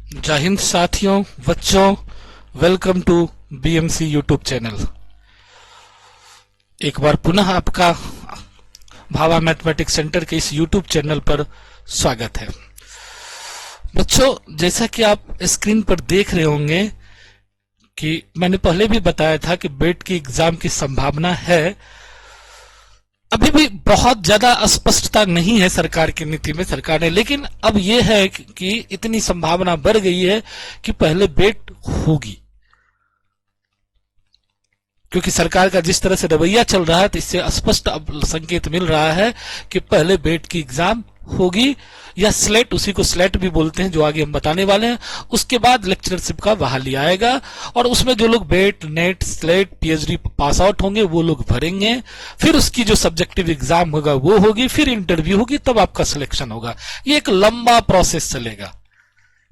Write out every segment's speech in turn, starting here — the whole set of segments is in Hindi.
जय हिंद साथियों, बच्चों, welcome to BMC YouTube channel. एक बार पुनः आपका भाभा मैथमेटिक्स सेंटर के इस यूट्यूब चैनल पर स्वागत है। बच्चों, जैसा कि आप स्क्रीन पर देख रहे होंगे कि मैंने पहले भी बताया था कि बेट की एग्जाम की संभावना है। अभी भी बहुत ज्यादा अस्पष्टता नहीं है सरकार की नीति में, सरकार ने, लेकिन अब यह है कि इतनी संभावना बढ़ गई है कि पहले बेट होगी, क्योंकि सरकार का जिस तरह से रवैया चल रहा है तो इससे स्पष्ट अब संकेत मिल रहा है कि पहले बेट की एग्जाम होगी या स्लेट, उसी को स्लेट भी बोलते हैं जो आगे हम बताने वाले हैं। उसके बाद लेक्चरशिप का बहाली आएगा और उसमें जो लोग BET, NET, SLET, PhD pass out होंगे वो लोग भरेंगे। फिर उसकी जो सब्जेक्टिव एग्जाम होगा वो होगी, फिर इंटरव्यू होगी, तब आपका सिलेक्शन होगा। ये एक लंबा प्रोसेस चलेगा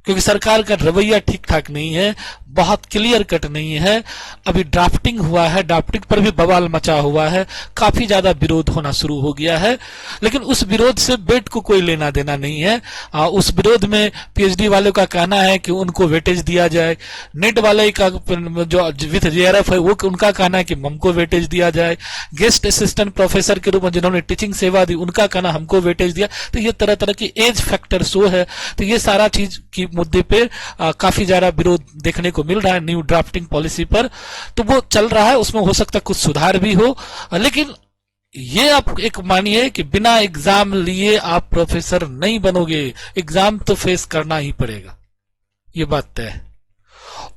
क्योंकि सरकार का रवैया ठीक ठाक नहीं है, बहुत क्लियर कट नहीं है। अभी ड्राफ्टिंग हुआ है, ड्राफ्टिंग पर भी बवाल मचा हुआ है, काफी ज्यादा विरोध होना शुरू हो गया है, लेकिन उस विरोध से बेट को कोई लेना देना नहीं है। उस विरोध में पीएचडी वालों का कहना है कि उनको वेटेज दिया जाए, नेट वाले का जो विथ जेआरएफ है वो उनका कहना है कि हमको वेटेज दिया जाए, गेस्ट असिस्टेंट प्रोफेसर के रूप में जिन्होंने टीचिंग सेवा दी उनका कहना हमको वेटेज दिया। तो ये तरह तरह की एज फैक्टर शो है। तो ये सारा चीज की मुद्दे पे काफी ज्यादा विरोध देखने को मिल रहा है न्यू ड्राफ्टिंग पॉलिसी पर। तो वो चल रहा है, उसमें हो सकता है कुछ सुधार भी हो, लेकिन ये आप एक मानिए कि बिना एग्जाम लिए आप प्रोफेसर नहीं बनोगे, एग्जाम तो फेस करना ही पड़ेगा, ये बात तय है।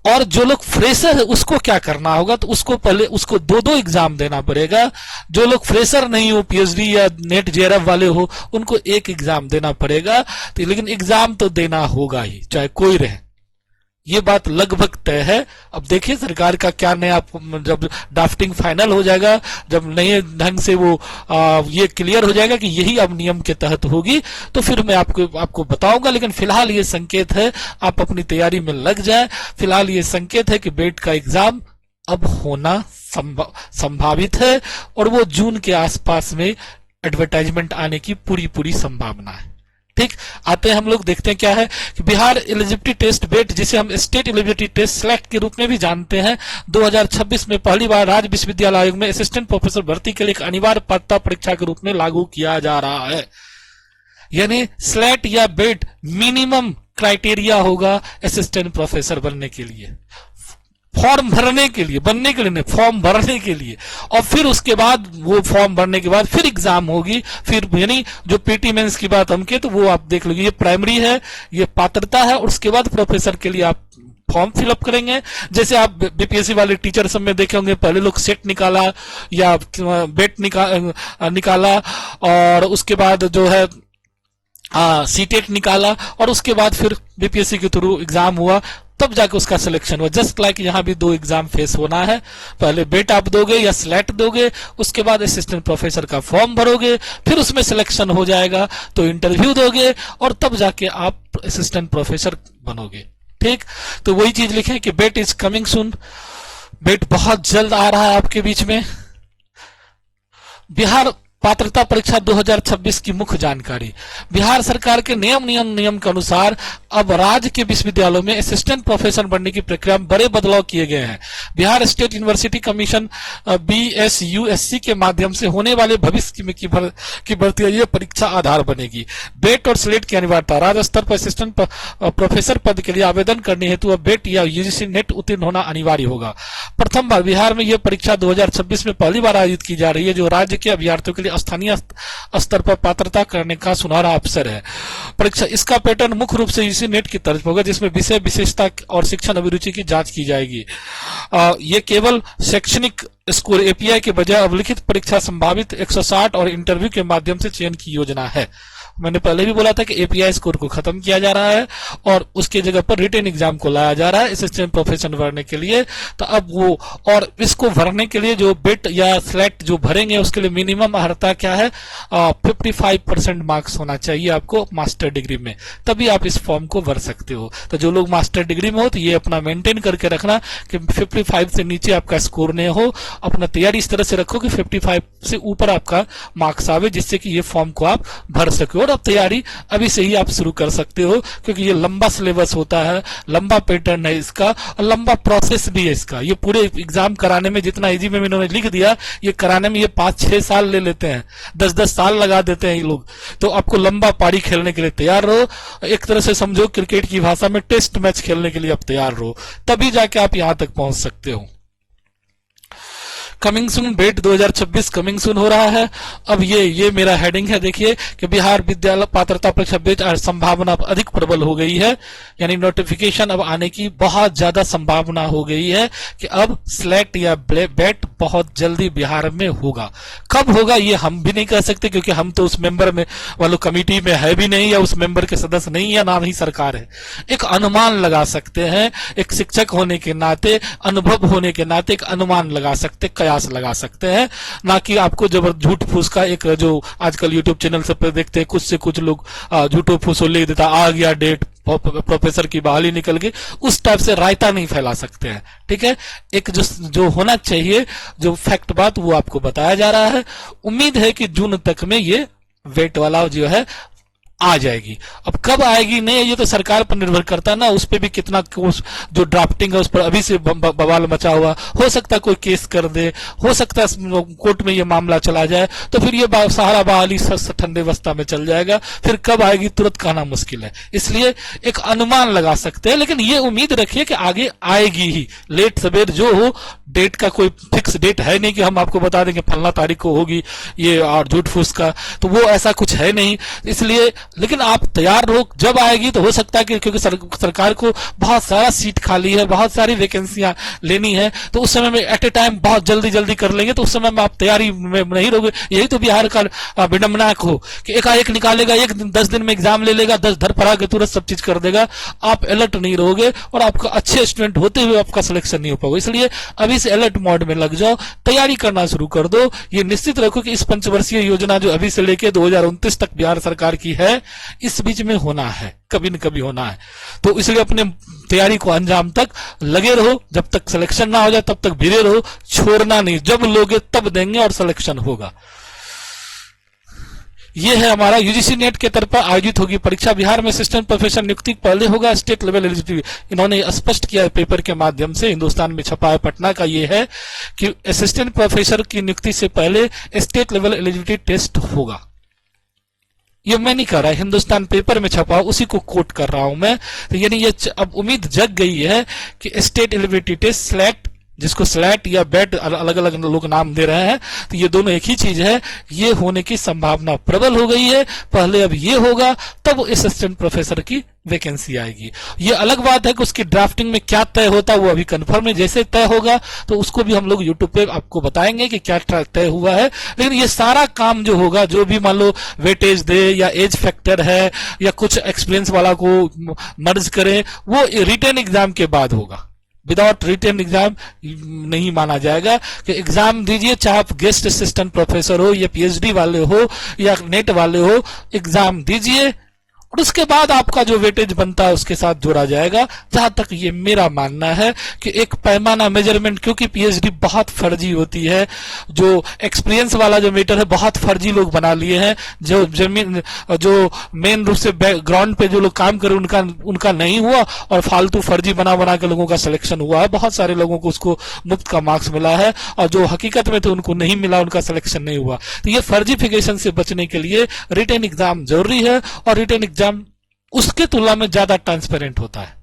और जो लोग फ्रेशर है उसको क्या करना होगा, तो उसको पहले उसको दो एग्जाम देना पड़ेगा। जो लोग फ्रेशर नहीं हो, पीएचडी या नेट जेआरएफ वाले हो, उनको एक एग्जाम देना पड़ेगा। तो लेकिन एग्जाम तो देना होगा ही, चाहे कोई रहे, ये बात लगभग तय है। अब देखिए सरकार का क्या नया, जब ड्राफ्टिंग फाइनल हो जाएगा, जब नए ढंग से वो ये क्लियर हो जाएगा कि यही अब नियम के तहत होगी, तो फिर मैं आपको बताऊंगा। लेकिन फिलहाल ये संकेत है, आप अपनी तैयारी में लग जाए। फिलहाल ये संकेत है कि बेट का एग्जाम अब होना संभावित है और वो जून के आसपास में एडवर्टाइजमेंट आने की पूरी संभावना है। ठीक, आते हैं हम लोग, देखते हैं क्या है कि बिहार एलिजिबिलिटी टेस्ट बेट, जिसे हम स्टेट एलिजिबिलिटी टेस्ट सेलेक्ट के रूप में भी जानते हैं, 2026 में पहली बार राज्य विश्वविद्यालय आयोग में असिस्टेंट प्रोफेसर भर्ती के लिए एक अनिवार्य पात्रता परीक्षा के रूप में लागू किया जा रहा है। यानी स्लेट या बेट मिनिमम क्राइटेरिया होगा असिस्टेंट प्रोफेसर बनने के लिए, फॉर्म भरने के लिए, बनने के लिए नहीं, फॉर्म भरने के लिए। और फिर उसके बाद वो फॉर्म भरने के बाद फिर एग्जाम होगी, फिर यानी जो पीटी मेंस की बात हम के, तो वो आप देख लीजिए, ये प्राइमरी है, ये पात्रता है, और उसके बाद प्रोफेसर के लिए आप फॉर्म फिलअप करेंगे। जैसे आप बीपीएससी वाले टीचर सब में देखे होंगे, पहले लोग सेट निकाला या बेट निकाला और उसके बाद जो है सीटेट निकाला और उसके बाद फिर बीपीएससी के थ्रू एग्जाम हुआ, तब जाके उसका सिलेक्शन हुआ। जस्ट लाइक यहां भी दो एग्जाम फेस होना है, पहले बेट आप दोगे या स्लेट दोगे, उसके बाद असिस्टेंट प्रोफेसर का फॉर्म भरोगे, फिर उसमें सिलेक्शन हो जाएगा तो इंटरव्यू दोगे और तब जाके आप असिस्टेंट प्रोफेसर बनोगे। ठीक, तो वही चीज लिखें कि बेट इज कमिंग सून, बेट बहुत जल्द आ रहा है आपके बीच में। बिहार पात्रता परीक्षा 2026 की मुख्य जानकारी। बिहार सरकार के नियम के अनुसार अब राज्य के विश्वविद्यालयों में असिस्टेंट प्रोफेसर बनने की प्रक्रिया में बड़े बदलाव किए गए हैं। Bihar state university commission BSUSC के माध्यम से होने वाले भविष्य की भर्ती ये परीक्षा आधार बनेगी। बेट और स्लेट की अनिवार्यता, राज्य स्तर पर असिस्टेंट प्रोफेसर पद के लिए आवेदन करने हेतु अब बेट या यूजीसी नेट उत्तीर्ण होना अनिवार्य होगा। प्रथम बार बिहार में यह परीक्षा 2026 में पहली बार आयोजित की जा रही है, जो राज्य के अभ्यर्थियों के लिए स्थानीय स्तर पर पात्रता करने का सुनहरा अवसर है। परीक्षा, इसका पैटर्न मुख्य रूप से यूजीसी नेट की तर्ज पर होगा, जिसमें विषय विशेषता और शिक्षण अभिरुचि की जांच की जाएगी। ये केवल शैक्षणिक स्कोर एपीआई के बजाय अब लिखित परीक्षा संभावित 160 और इंटरव्यू के माध्यम से चयन की योजना है। मैंने पहले भी बोला था कि एपीआई स्कोर को खत्म किया जा रहा है और उसके जगह पर रिटन एग्जाम को लाया जा रहा है असिस्टेंट प्रोफेसर भरने के लिए। तो अब वो, और इसको भरने के लिए जो बेट या स्लेट जो भरेंगे उसके लिए मिनिमम अर्हता क्या है, 55% मार्क्स होना चाहिए आपको मास्टर डिग्री में, तभी आप इस फॉर्म को भर सकते हो। तो जो लोग मास्टर डिग्री में हो तो ये अपना मेंटेन करके रखना कि 55 से नीचे आपका स्कोर नहीं हो अपना तैयारी इस तरह से रखो कि 55 से ऊपर आपका मार्क्स आवे, जिससे कि ये फॉर्म को आप भर सके। और अब तैयारी अभी से ही आप शुरू कर सकते हो, क्योंकि ये लंबा सिलेबस होता है, लंबा पैटर्न है इसका और लंबा प्रोसेस भी है इसका। ये पूरे एग्जाम कराने में जितना इजी में इन्होंने लिख दिया, ये कराने में ये 5-6 साल ले लेते हैं, 10-10 साल लगा देते हैं ये लोग। तो आपको लंबा पारी खेलने के लिए तैयार रहो। एक तरह से समझो क्रिकेट की भाषा में टेस्ट मैच खेलने के लिए आप तैयार रहो, तभी जाके आप यहां तक पहुंच सकते हो। कमिंग सून बेट 2026 कमिंग सून हो रहा है। अब ये मेरा हेडिंग है, देखिए कि बिहार विद्यालय पात्रता परीक्षा बेट संभावना अधिक प्रबल हो गई है, यानी नोटिफिकेशन अब आने की बहुत ज्यादा संभावना हो गई है कि अब स्लेट या बेट बहुत जल्दी बिहार में होगा। कब होगा ये हम भी नहीं कह सकते, क्योंकि हम तो उस मेंबर में वालों कमिटी में है भी नहीं, या उस मेंबर के सदस्य नहीं, या ना ही सरकार है। एक अनुमान लगा सकते हैं, एक शिक्षक होने के नाते, अनुभव होने के नाते एक अनुमान लगा सकते, कयास लगा सकते हैं, ना कि आपको जबर झूठ फूस का एक जो आजकल यूट्यूब चैनल सब पे देखते हैं, कुछ से कुछ लोग झूठो फूसो लिख देता, आ गया डेट, प्रोफेसर की बहाली निकल गई, उस टाइप से रायता नहीं फैला सकते हैं। ठीक है, एक जो होना चाहिए, जो फैक्ट बात, वो आपको बताया जा रहा है। उम्मीद है कि जून तक में ये वेट वाला जो है आ जाएगी। अब कब आएगी नहीं, ये तो सरकार पर निर्भर करता है ना, उस पर भी कितना जो ड्राफ्टिंग है उस पर अभी से बवाल मचा हुआ। हो सकता है कोई केस कर दे, हो सकता है कोर्ट में ये मामला चला जाए, तो फिर ये सहारा बहाली ठंडे अवस्था में चल जाएगा। फिर कब आएगी तुरंत कहना मुश्किल है, इसलिए एक अनुमान लगा सकते हैं, लेकिन ये उम्मीद रखिए कि आगे आएगी ही, लेट सवेर जो हो। डेट का कोई फिक्स डेट है नहीं कि हम आपको बता देंगे फलना तारीख को होगी ये, और झूठ फूस का तो वो ऐसा कुछ है नहीं। इसलिए लेकिन आप तैयार रहो, जब आएगी तो हो सकता है कि क्योंकि सरकार को बहुत सारा सीट खाली है, बहुत सारी वैकेंसियां लेनी है, तो उस समय में एट ए टाइम बहुत जल्दी कर लेंगे, तो उस समय में आप तैयारी में नहीं रहोगे। यही तो बिहार का विडंबनाक हो कि एकाएक निकालेगा, 10 दिन में एग्जाम ले लेगा, 10 धर फरा के तुरंत सब चीज कर देगा, आप अलर्ट नहीं रहोगे और आपका अच्छे स्टूडेंट होते हुए आपका सिलेक्शन नहीं हो पाएगा। इसलिए अभी से अलर्ट मोड में लग जाओ, तैयारी करना शुरू कर दो। ये निश्चित रखो कि इस पंचवर्षीय योजना जो अभी से लेके 2029 तक बिहार सरकार की है, इस बीच में होना है, कभी न कभी होना है। तो इसलिए अपने तैयारी को अंजाम तक लगे रहो, जब तक सिलेक्शन ना हो जाए तब तक भिड़े रहो, छोड़ना नहीं, जब लोगे तब देंगे और सिलेक्शन होगा। ये है हमारा यूजीसी नेट के तरफ आयोजित होगी परीक्षा। बिहार में असिस्टेंट प्रोफेसर नियुक्ति पहले होगा स्टेट लेवल एलिजिबिलिटी, इन्होंने स्पष्ट किया है पेपर के माध्यम से, हिंदुस्तान में छपा है, पटना का ये है कि असिस्टेंट प्रोफेसर की नियुक्ति से पहले स्टेट लेवल एलिजिबिलिटी टेस्ट होगा। ये मैं नहीं कर रहा, हिंदुस्तान पेपर में छपा, उसी को कोट कर रहा हूं मैं। तो यानी ये अब उम्मीद जग गई है कि स्टेट एलिजिबिलिटी टेस्ट, स्लैट, जिसको स्लैट या बेट अलग अलग लोग नाम दे रहे हैं, तो ये दोनों एक ही चीज है, ये होने की संभावना प्रबल हो गई है। पहले अब ये होगा, तब असिस्टेंट प्रोफेसर की वैकेंसी आएगी। ये अलग बात है कि उसकी ड्राफ्टिंग में क्या तय होता है, वो अभी कंफर्म है, जैसे तय होगा तो उसको भी हम लोग यूट्यूब पे आपको बताएंगे कि क्या तय हुआ है। लेकिन ये सारा काम जो होगा, जो भी मान लो वेटेज दे या एज फैक्टर है या कुछ एक्सपीरियंस वाला को मर्ज करे, वो रिटन एग्जाम के बाद होगा। विदाउट रिटन एग्जाम नहीं माना जाएगा कि एग्जाम दीजिए, चाहे आप गेस्ट असिस्टेंट प्रोफेसर हो या पीएचडी वाले हो या नेट वाले हो, एग्जाम दीजिए और उसके बाद आपका जो वेटेज बनता है उसके साथ जोड़ा जाएगा। जहां तक ये मेरा मानना है कि एक पैमाना मेजरमेंट, क्योंकि पीएचडी बहुत फर्जी होती है, जो एक्सपीरियंस वाला जो मीटर है बहुत फर्जी लोग बना लिए हैं, जो मेन रूप से ग्राउंड पे जो लोग काम करे उनका नहीं हुआ और फालतू फर्जी बना के लोगों का सिलेक्शन हुआ है। बहुत सारे लोगों को उसको मुफ्त का मार्क्स मिला है और जो हकीकत में थे उनको नहीं मिला, उनका सिलेक्शन नहीं हुआ। तो ये फर्जीफिकेशन से बचने के लिए रिटन एग्जाम जरूरी है और रिटन एग्जाम उसके तुलना में ज्यादा ट्रांसपेरेंट होता है।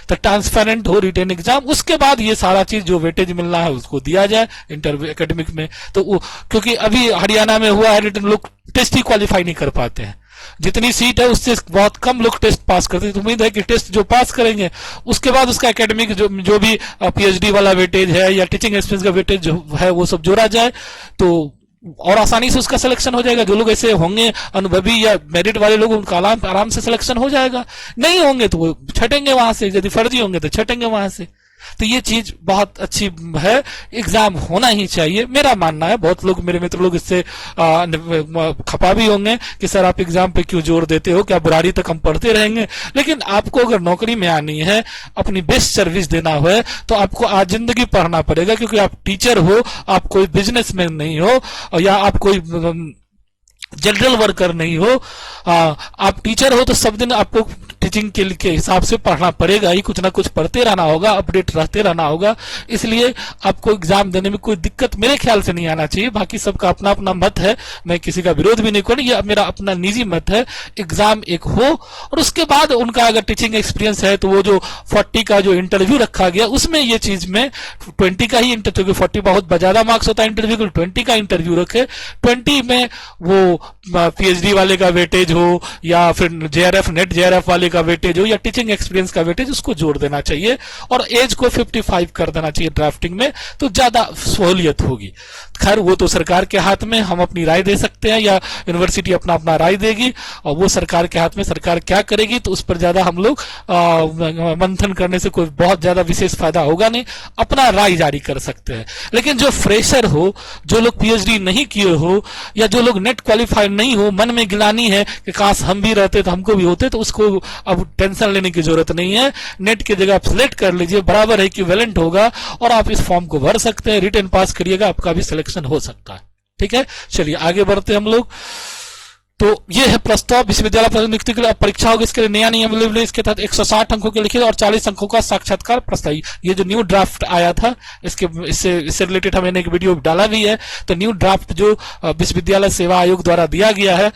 तो ट्रांसपेरेंट हो रिटन एग्जाम, उसके बाद ये सारा चीज जो वेटेज मिलना है उसको दिया जाए इंटरव्यू एकेडमिक में। तो क्योंकि अभी हरियाणा में हुआ है, रिटन लोग टेस्ट ही क्वालिफाई नहीं कर पाते हैं, जितनी सीट है उससे बहुत कम लोग टेस्ट पास करते हैं। तो उम्मीद है कि टेस्ट जो पास करेंगे उसके बाद उसका एकेडमिक जो भी पीएचडी वाला वेटेज है या टीचिंग एक्सपीरियंस का वेटेज जो है वो सब जोड़ा जाए, तो और आसानी से उसका सिलेक्शन हो जाएगा। जो लोग ऐसे होंगे अनुभवी या मेरिट वाले लोग, उनका आराम से सिलेक्शन हो जाएगा। नहीं होंगे तो वो छटेंगे वहां से, यदि फर्जी होंगे तो छटेंगे वहां से। तो ये चीज बहुत अच्छी है, एग्जाम होना ही चाहिए, मेरा मानना है। बहुत लोग, मेरे मित्र लोग इससे खपा भी होंगे कि सर आप एग्जाम पे क्यों जोर देते हो, क्या बुरारी तक हम पढ़ते रहेंगे। लेकिन आपको अगर नौकरी में आनी है, अपनी बेस्ट सर्विस देना है, तो आपको आज जिंदगी पढ़ना पड़ेगा, क्योंकि आप टीचर हो, आप कोई बिजनेसमैन नहीं हो, या आप कोई जनरल वर्कर नहीं हो। आप टीचर हो तो सब दिन आपको टीचिंग के हिसाब से पढ़ना पड़ेगा ही, कुछ ना कुछ पढ़ते रहना होगा, अपडेट रहते रहना होगा। इसलिए आपको एग्जाम देने में कोई दिक्कत मेरे ख्याल से नहीं आना चाहिए। बाकी सबका अपना अपना मत है, मैं किसी का विरोध भी नहीं करूँ, ये मेरा अपना निजी मत है। एग्जाम एक हो, और उसके बाद उनका अगर टीचिंग एक्सपीरियंस है तो वो जो 40 का जो इंटरव्यू रखा गया उसमें ये चीज में 20 का ही इंटरव्यू, 40 बहुत ज्यादा मार्क्स होता है इंटरव्यू को, 20 का इंटरव्यू रखे। 20 में वो पीएचडी वाले का वेटेज हो, या फिर जेआरएफ नेट जेआरएफ वाले का वेटेज हो, या टीचिंग एक्सपीरियंस का वेटेज, उसको जोड़ देना चाहिए। और एज को 55 कर देना चाहिए ड्राफ्टिंग में, तो ज्यादा सहूलियत होगी। खैर वो तो सरकार के हाथ में, हम अपनी राय दे सकते हैं, या यूनिवर्सिटी अपना अपना राय देगी, और वो सरकार के हाथ में, सरकार क्या करेगी तो उस पर ज्यादा हम लोग मंथन करने से कोई बहुत ज्यादा विशेष फायदा होगा नहीं, अपना राय जारी कर सकते हैं। लेकिन जो फ्रेशर हो, जो लोग पीएचडी नहीं किए हो, या जो लोग नेट क्वालिफाइड नहीं हो, मन में गिलानी है कि काश हम भी रहते तो हमको भी होते, तो उसको अब टेंशन लेने की जरूरत नहीं है। नेट की जगह आप सिलेक्ट कर लीजिए, बराबर है इक्विवेलेंट होगा, और आप इस फॉर्म को भर सकते हैं, रिटन पास करिएगा, आपका भी सिलेक्शन हो सकता है। ठीक है, चलिए आगे बढ़ते हैं हम लोग। तो ये है प्रस्ताव विश्वविद्यालय प्रवेश नियुक्ति के लिए। परीक्षा होगी, इसके लिए नया नियम है, इसके तहत 160 अंकों के लिखित और 40 अंकों का साक्षात्कार प्रस्ताव। ये जो न्यू ड्राफ्ट आया था, इससे रिलेटेड हमने एक वीडियो डाला भी है। तो न्यू ड्राफ्ट जो विश्वविद्यालय सेवा आयोग द्वारा दिया गया है,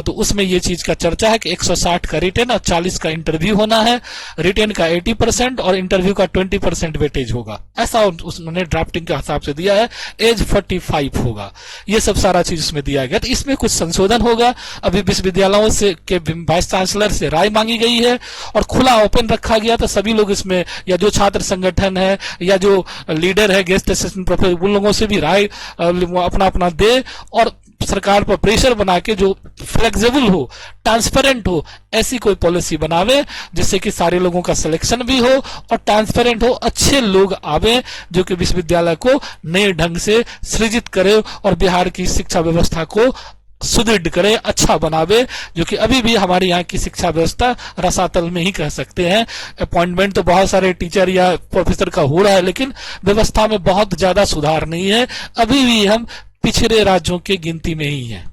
तो उसमें ये चीज का चर्चा है कि 160 का रिटेन और 40 का इंटरव्यू होना है। रिटेन का 80% और इंटरव्यू का 20% वेटेज होगा, ऐसा उसने ड्राफ्टिंग के हिसाब से दिया है। एज 45 होगा, ये सब सारा चीज उसमें दिया गया। तो इसमें कुछ संशोधन होगा। अभी विश्वविद्यालयों से के वाइस चांसलर से राय मांगी गई है, और खुला ओपन रखा गया, तो सभी लोग इसमें, या जो छात्र संगठन है, या जो लीडर है, गेस्ट असिस्टेंट प्रोफेसर, उन लोगों से भी राय अपना अपना दे, और सरकार पर प्रेशर बना के जो फ्लेक्सिबल हो, ट्रांसपेरेंट हो, ऐसी कोई पॉलिसी बनावे जिससे कि सारे लोगों का सिलेक्शन भी हो और ट्रांसपेरेंट हो, अच्छे लोग आवे जो कि विश्वविद्यालय को नए ढंग से सृजित करे और बिहार की शिक्षा व्यवस्था को सुदृढ़ करे, अच्छा बनावे। जो कि अभी भी हमारे यहाँ की शिक्षा व्यवस्था रसातल में ही कह सकते हैं। अपॉइंटमेंट तो बहुत सारे टीचर या प्रोफेसर का हो रहा है, लेकिन व्यवस्था में बहुत ज्यादा सुधार नहीं है। अभी भी हम पिछड़े राज्यों के गिनती में ही हैं।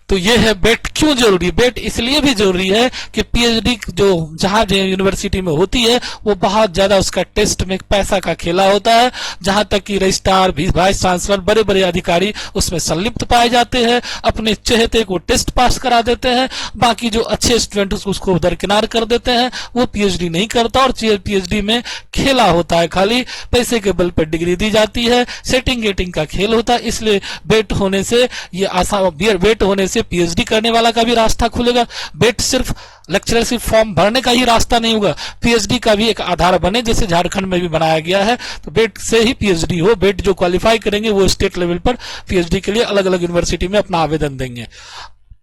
तो ये है बेट क्यों जरूरी। बेट इसलिए भी जरूरी है कि पीएचडी जो जहां यूनिवर्सिटी में होती है, वो बहुत ज्यादा उसका टेस्ट में पैसा का खेला होता है। जहां तक कि रजिस्ट्रार, वाइस चांसलर, बड़े बड़े अधिकारी उसमें संलिप्त पाए जाते हैं, अपने चहेते को टेस्ट पास करा देते हैं, बाकी जो अच्छे स्टूडेंट उसको दरकिनार कर देते हैं। वो पीएचडी नहीं करता, और पीएचडी में खेला होता है, खाली पैसे के बल पर डिग्री दी जाती है, सेटिंग गेटिंग का खेल होता है। इसलिए बेट होने से ये आसान, बेट होने से पीएचडी करने वाला का भी रास्ता खुलेगा। बेट सिर्फ लेक्चरशिप फॉर्म भरने का ही रास्ता नहीं होगा, पीएचडी का भी एक आधार बने, जैसे झारखंड में भी बनाया गया है। तो बेट से ही पीएचडी हो। बेट जो क्वालिफाई करेंगे वो स्टेट लेवल पर पीएचडी के लिए अलग अलग यूनिवर्सिटी में अपना आवेदन देंगे।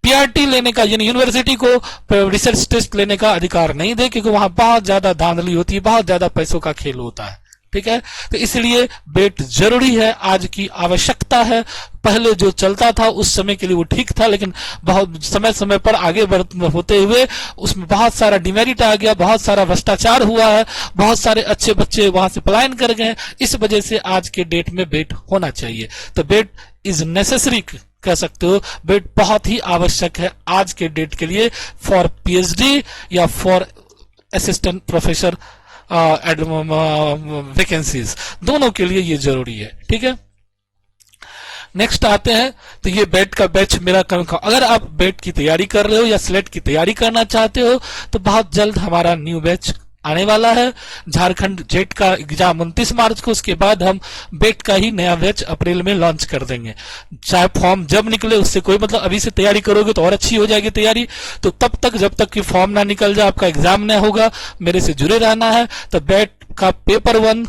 पीआरटी लेने का, यानी यूनिवर्सिटी को रिसर्च टेस्ट लेने का अधिकार नहीं दे, क्योंकि वहां बहुत ज्यादा धांधली होती है, बहुत ज्यादा पैसों का खेल होता है। ठीक है, तो इसलिए बेट जरूरी है, आज की आवश्यकता है। पहले जो चलता था उस समय के लिए वो ठीक था, लेकिन बहुत समय समय पर आगे होते हुए उसमें बहुत सारा डिमेरिट आ गया, बहुत सारा भ्रष्टाचार हुआ है, बहुत सारे अच्छे बच्चे वहां से पलायन कर गए। इस वजह से आज के डेट में बेट होना चाहिए। तो बेट इज नेसेसरी कह सकते हो, बेट बहुत ही आवश्यक है आज के डेट के लिए, फॉर पीएचडी या फॉर असिस्टेंट प्रोफेसर वैकेंसीज, दोनों के लिए ये जरूरी है। ठीक है, नेक्स्ट आते हैं। तो ये बेट का बैच मेरा अगर आप बेट की तैयारी कर रहे हो या स्लेट की तैयारी करना चाहते हो, तो बहुत जल्द हमारा न्यू बैच आने वाला है। झारखंड जेट का एग्जाम 29 मार्च को, उसके बाद हम बेट का ही नया बैच अप्रैल में लॉन्च कर देंगे। चाहे फॉर्म जब निकले उससे कोई मतलब, अभी से तैयारी करोगे तो और अच्छी हो जाएगी तैयारी। तो तब तक, जब तक कि फॉर्म ना निकल जाए, आपका एग्जाम ना होगा, मेरे से जुड़े रहना है। तो बेट का पेपर 1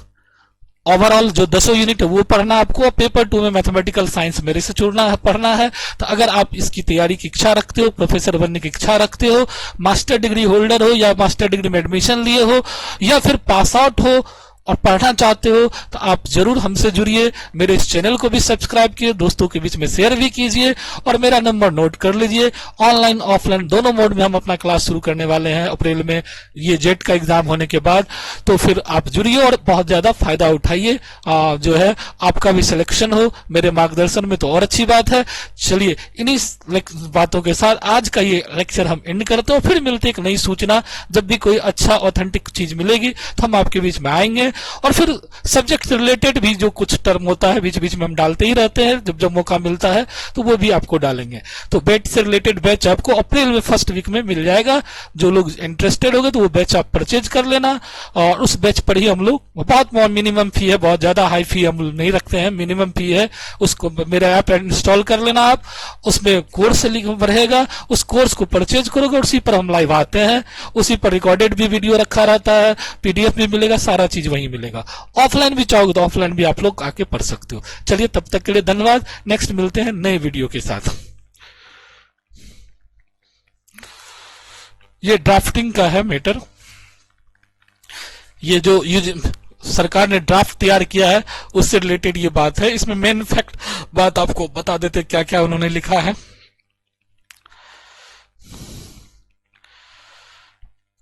ओवरऑल जो 10 यूनिट है वो पढ़ना आपको, और पेपर 2 में मैथमेटिकल साइंस मेरे से पढ़ना है। तो अगर आप इसकी तैयारी की इच्छा रखते हो, प्रोफेसर बनने की इच्छा रखते हो, मास्टर डिग्री होल्डर हो या मास्टर डिग्री में एडमिशन लिए हो या फिर पास आउट हो और पढ़ना चाहते हो, तो आप जरूर हमसे जुड़िए। मेरे इस चैनल को भी सब्सक्राइब कीजिए, दोस्तों के बीच में शेयर भी कीजिए और मेरा नंबर नोट कर लीजिए। ऑनलाइन ऑफलाइन दोनों मोड में हम अपना क्लास शुरू करने वाले हैं अप्रैल में, ये जेट का एग्जाम होने के बाद। तो फिर आप जुड़िए और बहुत ज्यादा फायदा उठाइए, जो है आपका भी सिलेक्शन हो मेरे मार्गदर्शन में, तो और अच्छी बात है। चलिए इन्हीं बातों के साथ आज का ये लेक्चर हम एंड करते हैं, फिर मिलते एक नई सूचना। जब भी कोई अच्छा ऑथेंटिक चीज मिलेगी तो हम आपके बीच में आएंगे, और फिर सब्जेक्ट से रिलेटेड भी जो कुछ टर्म होता है बीच बीच में हम डालते ही रहते हैं, जब जब मौका मिलता है तो वो भी आपको डालेंगे। तो बैच से रिलेटेड बैच आपको अप्रैल में फर्स्ट वीक में मिल जाएगा। जो लोग इंटरेस्टेड होंगे तो वो बैच आप परचेज कर लेना, और उस बैच पर ही हम लोग, बहुत मिनिमम फी है, बहुत ज्यादा हाई फी हम लोग नहीं रखते हैं, मिनिमम फी है। उसको मेरा ऐप इंस्टॉल कर लेना आप, उसमें कोर्स रहेगा, उस कोर्स को परचेज करोगे, उसी पर हम लाइव आते हैं, उसी पर रिकॉर्डेड भी वीडियो रखा रहता है, पीडीएफ भी मिलेगा, सारा चीज वही मिलेगा। ऑफलाइन भी चाहोगे तो ऑफलाइन भी आप लोग आके पढ़ सकते हो। चलिए तब तक के लिए धन्यवाद, नेक्स्ट मिलते हैं नए वीडियो के साथ। ये ड्राफ्टिंग का है मैटर, ये जो सरकार ने ड्राफ्ट तैयार किया है उससे रिलेटेड ये बात है। इसमें मेन फैक्ट बात आपको बता देते क्या क्या उन्होंने लिखा है।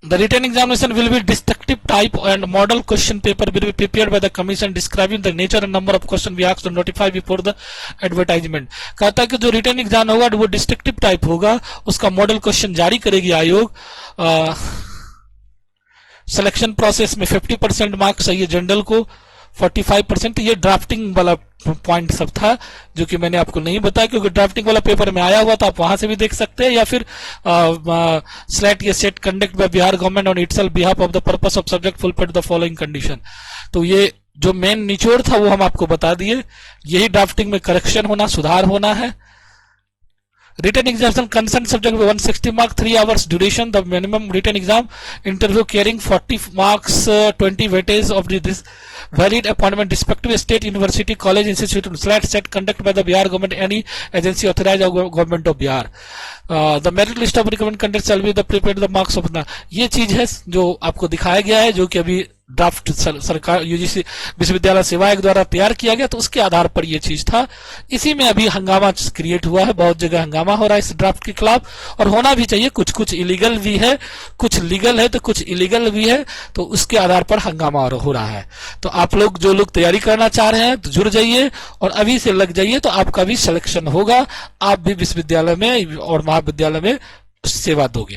The written examination will be destructive type and model question paper will be prepared by the commission describing the nature and number of question we asked to notify before the advertisement। कहता है कि जो रिटर्न एग्जाम होगा वो डिस्ट्रक्टिव टाइप होगा, उसका मॉडल क्वेश्चन जारी करेगी आयोग। सिलेक्शन प्रोसेस में 50% मार्क्स चाहिए जनरल को, 45%। ये ड्राफ्टिंग वाला पॉइंट सब था जो कि मैंने आपको नहीं बताया, क्योंकि ड्राफ्टिंग वाला पेपर में आया हुआ था, आप वहां से भी देख सकते हैं, या फिर स्लेट ये set conduct bye Bihar government on itself behalf of the purpose of subject fulfil the following condition. तो ये जो मेन निचोड़ था वो हम आपको बता दिए। यही ड्राफ्टिंग में करेक्शन होना, सुधार होना है। Written examination concern subject with 160 marks, 3 hours duration. The minimum written exam interview carrying 40 marks, 20 weightage of this valid appointment respective state university college institute set conduct by the Bihar government any agency authorized of government of Bihar। The merit list of recommended candidates shall be the prepared the marks of। ये चीज है जो आपको दिखाया गया है, जो कि अभी ड्राफ्ट सरकार यूजीसी विश्वविद्यालय सेवा आयोग द्वारा तैयार किया गया, तो उसके आधार पर यह चीज था। इसी में अभी हंगामा क्रिएट हुआ है, बहुत जगह हंगामा हो रहा है इस ड्राफ्ट के खिलाफ, और होना भी चाहिए। कुछ कुछ इलीगल भी है, कुछ लीगल है, तो कुछ इलीगल भी है, तो उसके आधार पर हंगामा हो रहा है। तो आप लोग जो लोग तैयारी करना चाह रहे हैं तो जुड़ जाइए और अभी से लग जाइए, तो आपका भी सिलेक्शन होगा, आप भी विश्वविद्यालय में और महाविद्यालय में सेवा दोगे।